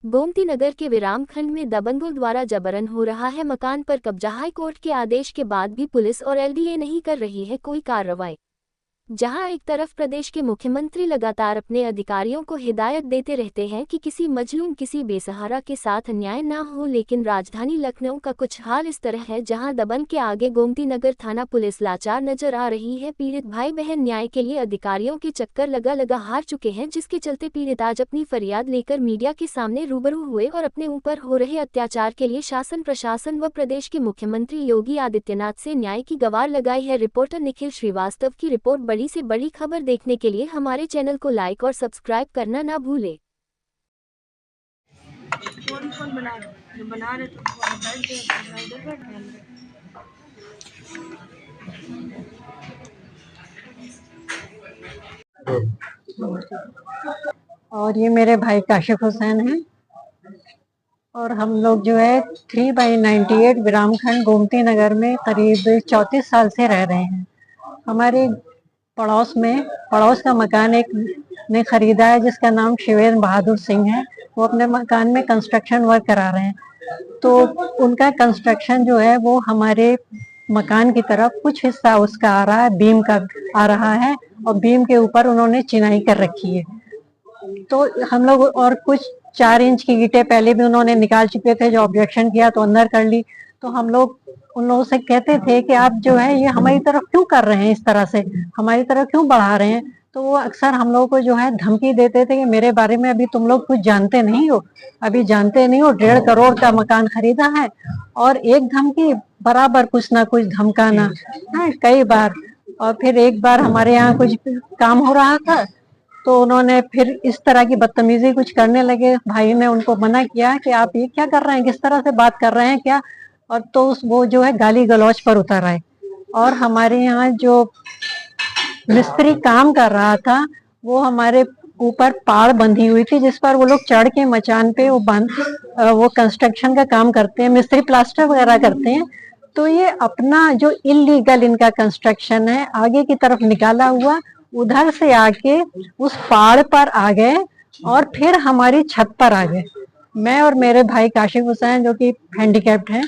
गोमती नगर के विराम खंड में दबंगों द्वारा जबरन हो रहा है मकान पर कब्जा। हाई कोर्ट के आदेश के बाद भी पुलिस और एलडीए नहीं कर रही है कोई कार्रवाई। जहां एक तरफ प्रदेश के मुख्यमंत्री लगातार अपने अधिकारियों को हिदायत देते रहते हैं कि किसी मजलूम किसी बेसहारा के साथ अन्याय ना हो, लेकिन राजधानी लखनऊ का कुछ हाल इस तरह है जहां दबंग के आगे गोमती नगर थाना पुलिस लाचार नजर आ रही है। पीड़ित भाई बहन न्याय के लिए अधिकारियों के चक्कर लगा लगा हार चुके हैं, जिसके चलते पीड़ित आज अपनी फरियाद लेकर मीडिया के सामने रूबरू हुए और अपने ऊपर हो रहे अत्याचार के लिए शासन प्रशासन व प्रदेश के मुख्यमंत्री योगी आदित्यनाथ से न्याय की गुहार लगाई है। रिपोर्टर निखिल श्रीवास्तव की रिपोर्ट। बड़ी से बड़ी खबर देखने के लिए हमारे चैनल को लाइक और सब्सक्राइब करना ना भूलें। कौन बना रहे जो बना रहे तो बैठ गए इधर बैठ गए। और ये मेरे भाई काशिफ हुसैन हैं और हम लोग जो है 3/98 विराम खंड गोमती नगर में करीब 34 साल से रह रहे हैं। हमारे पड़ोस का मकान एक ने खरीदा है जिसका नाम शिवेंद्र बहादुर सिंह है। वो अपने मकान में कंस्ट्रक्शन वर्क करा रहे हैं, तो उनका कंस्ट्रक्शन जो है वो हमारे मकान की तरफ कुछ हिस्सा उसका आ रहा है, बीम का आ रहा है और बीम के ऊपर उन्होंने चिनाई कर रखी है। तो हम लोग और कुछ 4 इंच की ईंटें पहले भी उन्होंने निकाल चुके थे, जो ऑब्जेक्शन किया तो अंदर कर ली। तो हम लोग उन लोगों से कहते थे कि आप जो है ये हमारी तरफ क्यों कर रहे हैं, इस तरह से हमारी तरफ क्यों बढ़ा रहे हैं। तो वो अक्सर हम लोगों को जो है धमकी देते थे कि मेरे बारे में अभी तुम लोग कुछ जानते नहीं हो, अभी जानते नहीं हो, 1.5 करोड़ का मकान खरीदा है। और एक धमकी बराबर कुछ ना कुछ धमकाना है कई बार। और फिर एक बार हमारे यहाँ कुछ काम हो रहा था तो उन्होंने फिर इस तरह की बदतमीजी कुछ करने लगे। भाई ने उनको मना किया कि आप ये क्या कर रहे हैं, किस तरह से बात कर रहे हैं क्या। और तो वो जो है गाली गलौज पर उतर आए। और हमारे यहाँ जो मिस्त्री काम कर रहा था वो हमारे ऊपर पाड़ बंधी हुई थी जिस पर वो लोग चढ़ के मचान पे वो कंस्ट्रक्शन का काम करते हैं, मिस्त्री प्लास्टर वगैरह करते हैं। तो ये अपना जो इलीगल इनका कंस्ट्रक्शन है आगे की तरफ निकाला हुआ, उधर से आके उस पहाड़ पर आ गए और फिर हमारी छत पर आ गए। मैं और मेरे भाई काशिफ हुसैन जो कि हैंडीकैप्ड हैं,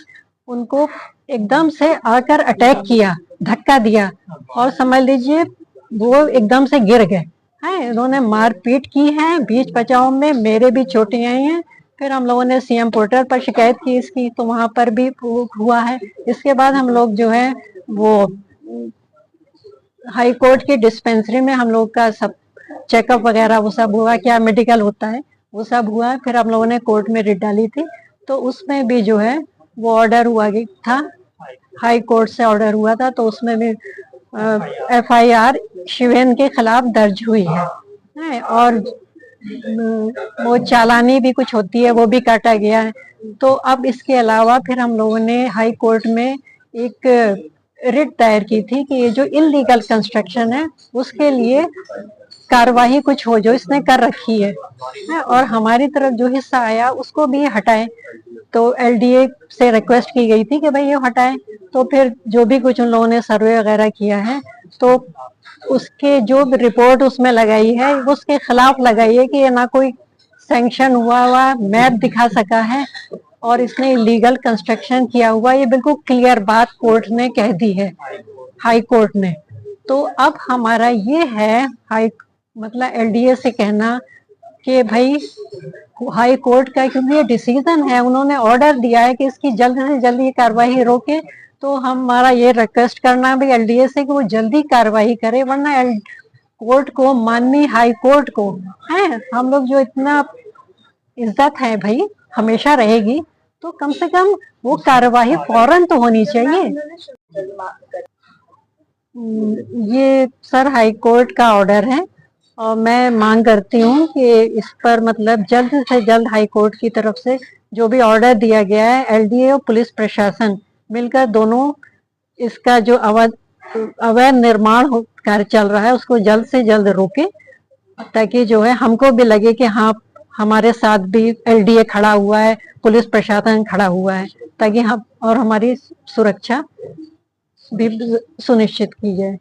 उनको एकदम से आकर अटैक किया, धक्का दिया और समझ लीजिए वो एकदम से गिर गए हैं। इन्होंने मारपीट की है, बीच बचाव में मेरे भी चोटें आई हैं। फिर हम लोगों ने सीएम पोर्टल पर शिकायत की इसकी, तो वहां पर भी हुआ है। इसके बाद हम लोग जो है वो हाई कोर्ट की डिस्पेंसरी में हम लोग का सब चेकअप वगैरह वो सब हुआ, क्या मेडिकल होता है वो सब हुआ। फिर हम लोगों ने कोर्ट में रिट डाली थी, तो उसमें भी जो है वो ऑर्डर हुआ था, हाई कोर्ट से ऑर्डर हुआ था, तो उसमें भी एफआईआर शिवेन के खिलाफ दर्ज हुई है। और वो चालानी भी कुछ होती है वो भी काटा गया है। तो अब इसके अलावा फिर हम लोगों ने हाई कोर्ट में एक रिट दायर की थी कि ये जो इलीगल कंस्ट्रक्शन है उसके लिए कार्यवाही कुछ हो जो इसने कर रखी है, और हमारी तरफ जो हिस्सा आया उसको भी हटाए। तो एलडीए से रिक्वेस्ट की गई थी कि भाई ये हटाए। तो फिर जो भी कुछ उन लोगों ने सर्वे वगैरह किया है तो उसके जो रिपोर्ट उसमें लगाई है उसके खिलाफ लगाई है कि ये ना कोई सैंक्शन हुआ मैप दिखा सका है और इसने इलीगल कंस्ट्रक्शन किया हुआ, ये बिल्कुल क्लियर बात कोर्ट ने कह दी है, हाई कोर्ट ने। तो अब हमारा ये है मतलब एलडीए से कहना कि भाई हाई कोर्ट का, क्योंकि ये डिसीजन है, उन्होंने ऑर्डर दिया है कि इसकी जल्द से जल्द ये कार्रवाई रोके। तो हमारा ये रिक्वेस्ट करना भी एलडीए से कि वो जल्दी कार्रवाई करे, वरना कोर्ट को, माननीय हाई कोर्ट को है, हम लोग जो इतना इज्जत है भाई हमेशा रहेगी, तो कम से कम वो कार्यवाही फौरन तो होनी चाहिए। ये सर हाई कोर्ट का ऑर्डर है और मैं मांग करती हूँ कि इस पर मतलब जल्द से जल्द हाई कोर्ट की तरफ से जो भी ऑर्डर दिया गया है, एलडीए और पुलिस प्रशासन मिलकर दोनों इसका जो अवैध निर्माण कार्य चल रहा है उसको जल्द से जल्द रोके, ताकि जो है हमको भी लगे कि हाँ हमारे साथ भी एलडीए खड़ा हुआ है, पुलिस प्रशासन खड़ा हुआ है, ताकि हम और हमारी सुरक्षा भी सुनिश्चित की जाए।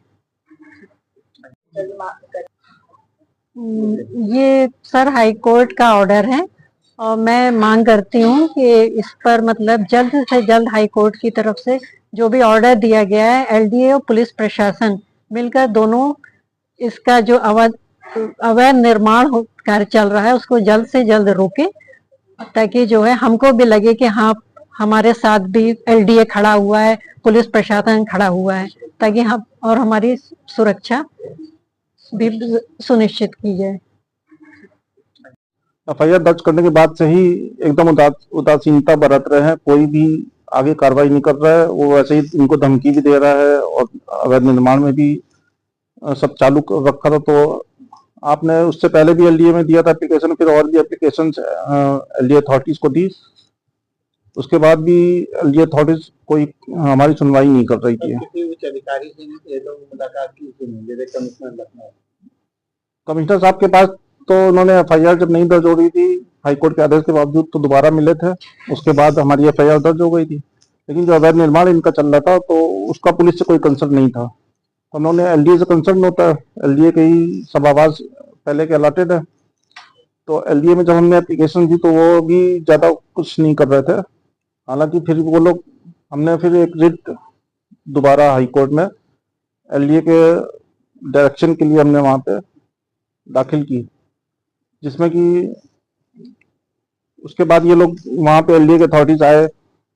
ये सर हाई कोर्ट का ऑर्डर है और मैं मांग करती हूँ कि इस पर मतलब जल्द से जल्द हाई कोर्ट की तरफ से जो भी ऑर्डर दिया गया है, एलडीए और पुलिस प्रशासन मिलकर दोनों इसका जो अवैध निर्माण कार्य चल रहा है उसको जल्द से जल्द रोके, ताकि जो है हमको भी लगे कि हाँ हमारे साथ भी एलडीए खड़ा हुआ है, पुलिस प्रशासन खड़ा हुआ है, ताकि हम और हमारी सुरक्षा भी सुनिश्चित की जाए। एफआईआर दर्ज करने के बाद से ही एकदम उदासीनता बरत रहे हैं, कोई भी आगे कार्रवाई नहीं कर रहा है। वो वैसे ही इनको धमकी भी दे रहा है और अवैध निर्माण में भी सब चालू रखा था। तो आपने उससे पहले भी एलडीए में दिया था एप्लीकेशन, फिर और भी एप्लीकेशन एलडीए अथॉरिटीज को दी, उसके बाद भी एलडीए अथॉरिटीज कोई हमारी सुनवाई नहीं कर रही थी। अधिकारी से मुलाकात की कमिश्नर साहब के पास तो उन्होंने एफआईआर जब नहीं दर्ज हो रही थी हाईकोर्ट के आदेश के बावजूद तो दोबारा मिले थे, उसके बाद हमारी एफआईआर दर्ज हो गई थी। लेकिन जो अवैध निर्माण इनका चल रहा था तो उसका पुलिस से कोई कंसर्न नहीं था। उन्होंने एलडीए से कंसर्न होता है, एलडीए के ही सब आवाज पहले के अलॉटेड है। तो एलडीए में जब हमने एप्लीकेशन दी तो वो भी ज्यादा कुछ नहीं कर रहे थे। हालांकि फिर वो लोग हमने फिर एक रिट दोबारा हाईकोर्ट में एलडीए के डायरेक्शन के लिए हमने वहां पे दाखिल की, जिसमें कि उसके बाद ये लोग वहां पे एलडीए के अथॉरिटीज आए,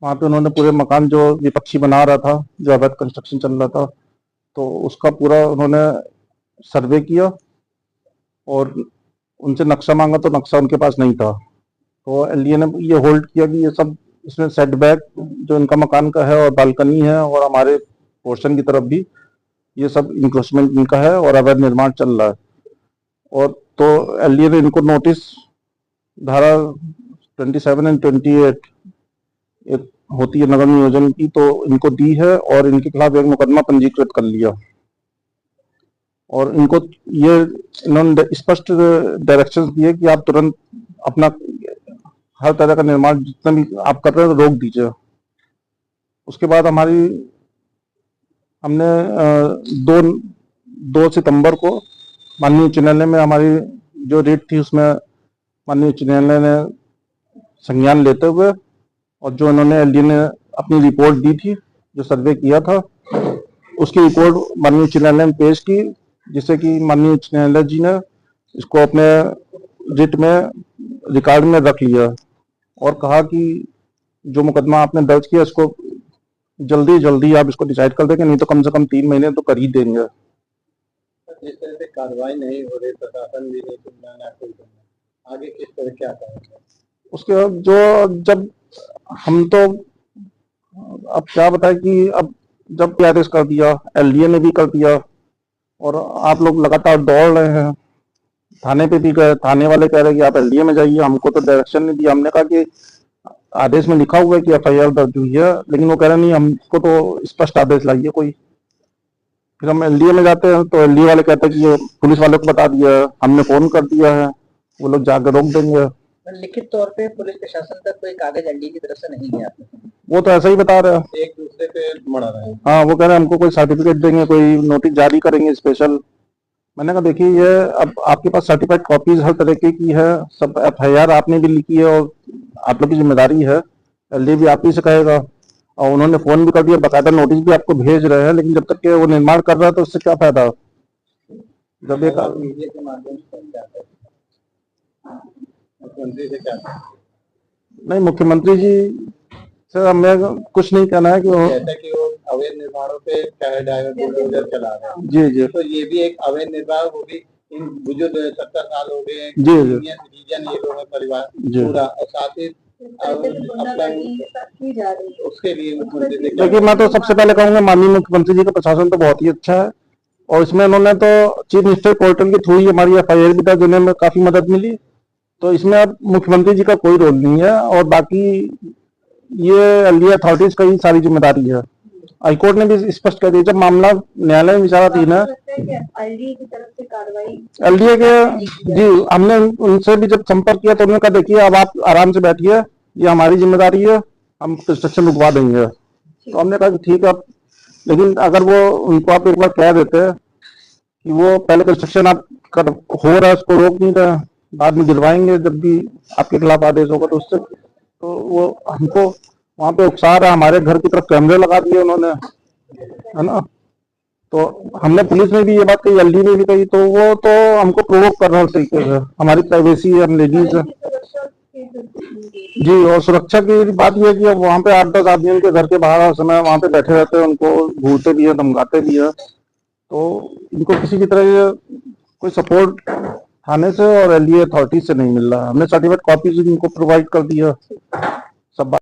वहां पे उन्होंने पूरे मकान जो विपक्षी बना रहा था, जो अवैध कंस्ट्रक्शन चल रहा था, तो उसका पूरा उन्होंने सर्वे किया और उनसे नक्शा मांगा तो नक्शा उनके पास नहीं था। तो एलडीए ने ये होल्ड किया कि ये सब इसमें सेटबैक जो इनका मकान का है और बालकनी है और हमारे पोर्शन की तरफ भी ये सब इंक्रोचमेंट इनका है और अवैध निर्माण चल रहा है। और तो एलडीए ने इनको नोटिस धारा 27 और 28 एक होती है नगर नियोजन की, तो इनको दी है और इनके खिलाफ एक मुकदमा पंजीकृत कर लिया। और इनको ये इन्होंने स्पष्ट डायरेक्शंस दिए कि आप तुरंत अपना हर तरह का निर्माण जितना भी आप कर रहे हैं रोक दीजिए। उसके बाद हमने 2 सितंबर को माननीय उच्च न्यायालय में हमारी जो रेट थी उसमें माननीय उच्च न्यायालय ने संज्ञान लेते हुए और जो इन्होंने एलडीए ने अपनी रिपोर्ट दी थी, जो सर्वे किया था, उसकी रिपोर्ट माननीय उच्च न्यायालय में पेश की, जिससे कि माननीय उच्च न्यायालय जी ने इसको अपने रिट में रिकॉर्ड में रख लिया और कहा कि जो मुकदमा आपने दर्ज किया इसको जल्दी आप इसको डिसाइड कर देंगे, नहीं तो कम से कम 3 महीने तो कर ही देंगे। जिस तरह से कार्रवाई नहीं हो रही, प्रशासन भी नहीं सुनना, आगे किस तरह क्या करेंगे? उसके जो जब हम तो अब क्या बताए कि अब जब आदेश कर दिया, एलडीए ने भी कर दिया और आप लोग लगातार दौड़ रहे हैं, थाने पे भी गए, थाने वाले कह रहे हैं कि आप एलडीए में जाइए, हमको तो डायरेक्शन नहीं दिया। हमने कहा कि आदेश में लिखा हुआ है कि एफआईआर दर्ज हुई है, लेकिन वो कह रहे नहीं, हमको तो स्पष्ट आदेश लाइए कोई। फिर हम एलडीए में जाते हैं तो एलडीए वाले कहते हैं कि ये पुलिस वाले को बता दिया है, हमने फोन कर दिया है, वो लोग जाकर रोक देंगे। लिखित तौर पे पुलिस प्रशासन तक कोई कागज एलडीए की तरफ से नहीं है? वो तो ऐसा ही बता रहे हैं, एक दूसरे पे मरा रहे हैं। हाँ, वो कह रहे हैं हमको कोई सर्टिफिकेट देंगे, कोई नोटिस जारी करेंगे स्पेशल। मैंने कहा देखिए ये अब आपके पास सर्टिफाइड कॉपीज हर तरीके की है, सब एफआईआर आपने भी लिखी है और आप लोग की जिम्मेदारी है, एलडीए भी आप ही से कहेगा। और उन्होंने फोन भी कर दिया, बकायदा नोटिस भी आपको भेज रहे हैं, लेकिन जब तक के वो निर्माण कर रहा है तो उससे क्या फायदा? जब एक मीडिया के माध्यम से मुख्यमंत्री से क्या नहीं, मुख्यमंत्री जी से हमें कुछ नहीं कहना है कि वो अवैध निर्माणों पे बुलडोजर चला रहे हैं। जी जी, तो ये भी एक अवैध निर्माण, वो भी इन बुजुर्ग 70 साल हो गए, जी जी, सिटीजन ये लोग परिवार जी। पूरा, और साथ ही उसके लिए मुख्यमंत्री। देखिए मैं तो सबसे पहले कहूंगा माननीय मुख्यमंत्री जी का प्रशासन तो बहुत ही अच्छा है और इसमें उन्होंने तो चीफ मिनिस्टर पोर्टल के थ्रू ही हमारी एफआईआर भी दर्ज होने में काफी मदद मिली, तो इसमें अब मुख्यमंत्री जी का कोई रोल नहीं है और बाकी ये एलडीए अथॉरिटीज का ही सारी जिम्मेदारी है। हाईकोर्ट ने भी स्पष्ट कर दिया, जब मामला न्यायालय में विचारा थी ना एलडीए की तरफ से कार्रवाई, एलडीए के जी, हमने उनसे भी जब संपर्क किया तो उन्होंने कहा देखिए अब आप आराम से बैठिए, ये हमारी जिम्मेदारी है, हम कंस्ट्रक्शन रुकवा देंगे। तो हमने कहा कि ठीक है, लेकिन अगर वो उनको आप एक बार कह देते कि वो पहले कंस्ट्रक्शन आप हो रहा है उसको रोक नहीं रहे, बाद में दिलवाएंगे जब भी आपके खिलाफ आदेश होगा, तो उससे तो वो हमको वहां पे उकसा रहा है। हमारे घर की तरफ कैमरे लगा दिए उन्होंने, है ना। तो हमने पुलिस में भी ये बात कही, एलडी में भी कही, तो वो तो हमको प्रोवोक कर रहा है उस तरीके से। हमारी प्राइवेसी है, हम लेडीज है जी। और सुरक्षा की बात यह है कि अब वहाँ पे 8-10 आदमी उनके घर के बाहर हर समय वहाँ पे बैठे रहते हैं, उनको घूरते भी है, धमकाते भी है। तो इनको किसी भी तरह ये कोई सपोर्ट थाने से और एलडीए अथॉरिटी से नहीं मिल रहा है। हमने सर्टिफिकेट कॉपीज इनको प्रोवाइड कर दिया सब।